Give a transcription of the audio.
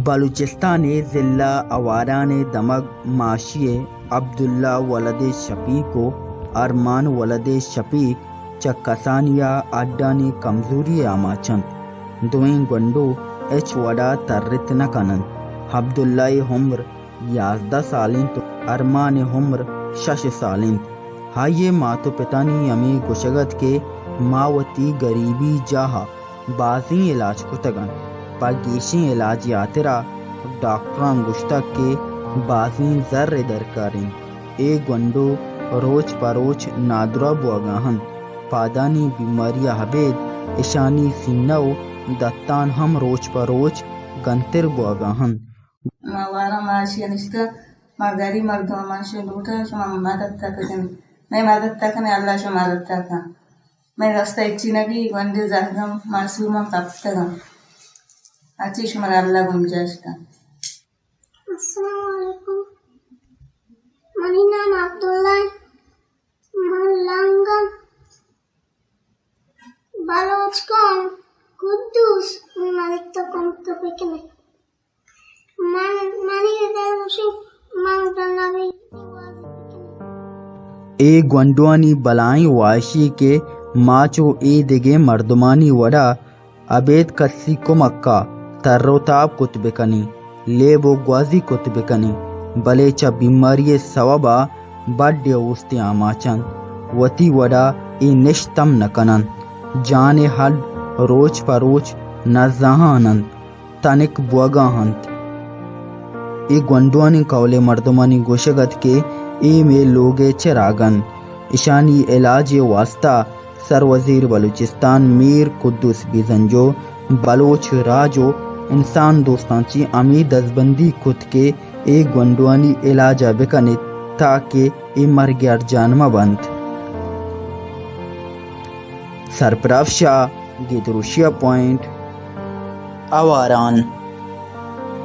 بلوچستان ضلع آواران دمگ معاشی عبداللہ ولد شفیق و ارمان ولد شفیق چا کسانیا اڈانی کمزوری آماچند دوئیں گنڈو ایچ وڈا ترت نکنند. عبداللہ عمر 11 سالیں تو ارمان عمر 6 سالیں. ہائیے ماتو پتانی امی گشگت کے ماوتی غریبی جاہا بازیں علاج کتگن پاگیشیں علاج یاترا ڈاکٹران گشتک کے بازیں زر درکاریں. اے گنڈو روچ پروچ نادرا بوگاہن پادانی بیماریہ حبید اشانی سینو دتان ہم روچ پروچ گنتر بوگاہن. ماوارا معاشی نشتا ما گری مردم معاشی لوٹا شما مدد تکن میں مدد تکن اللہ شما مدد تکن میں رستہ اچھی نبی گنڈے زہدم معصومم تکتگم اچھی شما اللہ گنجاش کن. السلام علیکم. منی نام عبداللہ ملنگم بلوچ کن قدوس ملک تو کم تو بکنے منی دیوشی من دنبی. اے گونڈوانی بلائیں واشی کے ماچو اے دگے مردمانی وڑا ابید کسی کو مکہ ترو تاب کت بکنی لیب و گوازی کت بکنی بلے چا بیماری سوابا بڑے اوستے آماچن وتی وڑا اے نشتم نکنن جان حد روچ پروچ نزاہانن تنک بوگاہنت. اے گونڈوانی کولے مردمانی گوشگت کے اے میں لوگے چراغن اشانی علاج واسطہ سر وزیر بلوچستان میر قدوس بیزنجو بلوچ راجو انسان دوستانچی امی دزبندی کت کے اے گونڈوانی علاج بکنے تاکہ اے مرگیار جانما بند. سرپراف شاہ گیدروشیا پوائنٹ آواران.